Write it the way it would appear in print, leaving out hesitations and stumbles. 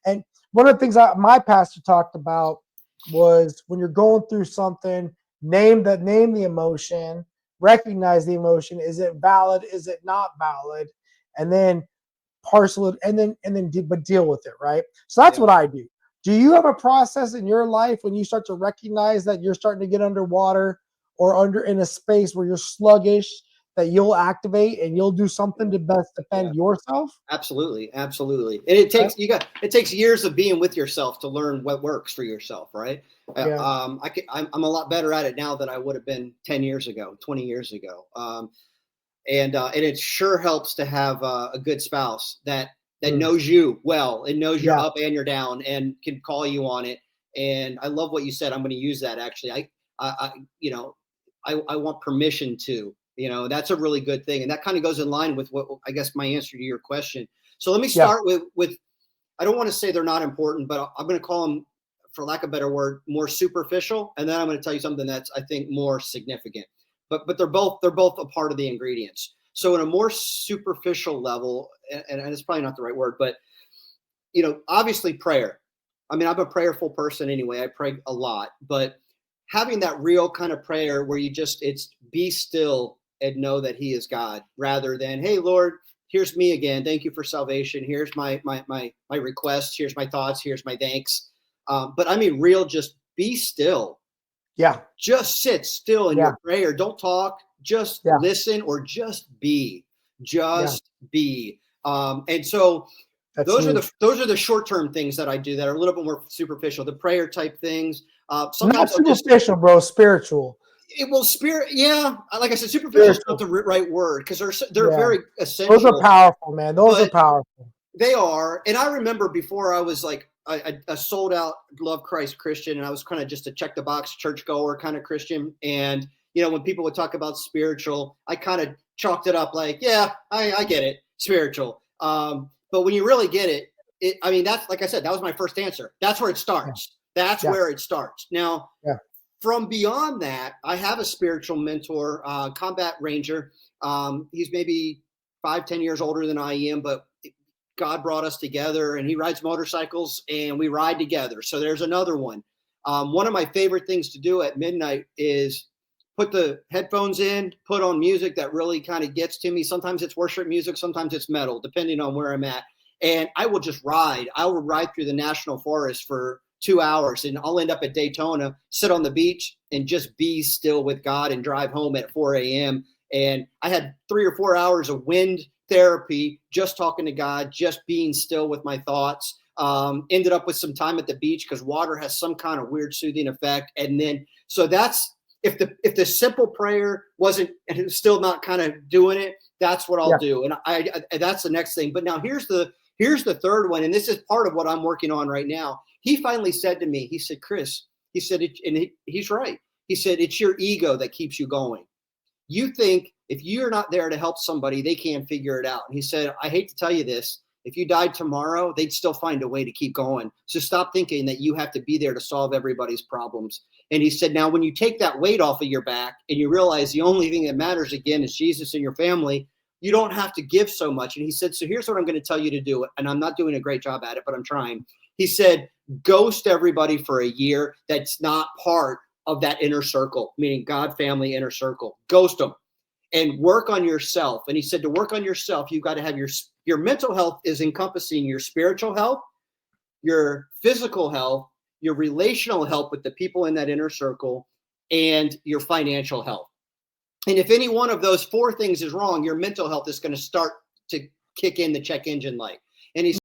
And one of the things my pastor talked about was when you're going through something, name the emotion, recognize the emotion. Is it valid? Is it not valid? And then parcel it, but deal with it, right? So that's what I do. Do you have a process in your life when you start to recognize that you're starting to get underwater or in a space where you're sluggish, that you'll activate and you'll do something to best defend yourself? Absolutely. And it takes years of being with yourself to learn what works for yourself, right? I'm a lot better at it now than I would have been 10 years ago, 20 years ago. And it sure helps to have a good spouse that knows you well and knows you're up and you're down and can call you on it. And I love what you said. I'm going to use that actually. I want permission to, that's a really good thing. And that kind of goes in line with what, I guess, my answer to your question. So let me start with, I don't want to say they're not important, but I'm going to call them, for lack of a better word, more superficial. And then I'm going to tell you something that's, I think, more significant. But they're both a part of the ingredients. So in a more superficial level, and it's probably not the right word, but obviously prayer. I mean, I'm a prayerful person anyway. I pray a lot, but having that real kind of prayer where it's be still and know that He is God, rather than, hey Lord, here's me again. Thank you for salvation. Here's my request. Here's my thoughts. Here's my thanks. But I mean, real, just be still. Yeah. Just sit still in your prayer. Don't talk. Just listen, or just be. Be. And so those are the short-term things that I do that are a little bit more superficial. The prayer type things. Sometimes not superficial, bro. Spiritual. Spirit. Yeah. Like I said, superficial is not the right word, because they're very essential. Those are powerful, man. Those are powerful. They are. And I remember before I was like a sold out love Christ Christian, and I was kind of just a check the box churchgoer kind of Christian. And, when people would talk about spiritual, I kind of chalked it up like, yeah, I get it. Spiritual. But when you really get it, I mean, that's, like I said, that was my first answer. That's where it starts. That's where it starts. Now, from beyond that, I have a spiritual mentor, combat ranger. He's maybe 5-10 years older than I am, but God brought us together, and he rides motorcycles and we ride together. So there's another one. One of my favorite things to do at midnight is put the headphones in, put on music that really kind of gets to me. Sometimes it's worship music, sometimes it's metal, depending on where I'm at. And I will just ride. I will ride through the national forest for 2 hours, and I'll end up at Daytona, sit on the beach and just be still with God, and drive home at 4 a.m. And I had 3 or 4 hours of wind therapy, just talking to God, just being still with my thoughts. Ended up with some time at the beach because water has some kind of weird soothing effect. And then, so that's, if the simple prayer wasn't, and it's still not kind of doing it, that's what I'll do. And I that's the next thing. But now here's the third one. And this is part of what I'm working on right now. He finally said to me, he said, Chris, he said, he's right. He said, it's your ego that keeps you going. You think if you're not there to help somebody, they can't figure it out. And he said, I hate to tell you this, if you died tomorrow, they'd still find a way to keep going. So stop thinking that you have to be there to solve everybody's problems. And he said, now, when you take that weight off of your back and you realize the only thing that matters again is Jesus and your family, you don't have to give so much. And he said, so here's what I'm going to tell you to do. And I'm not doing a great job at it, but I'm trying. He said, ghost everybody for a year that's not part of that inner circle, meaning God, family, inner circle. Ghost them and work on yourself. And he said, to work on yourself, you've got to have your mental health is encompassing your spiritual health, your physical health, your relational health with the people in that inner circle, and your financial health. And if any one of those 4 things is wrong, your mental health is going to start to kick in the check engine light. And he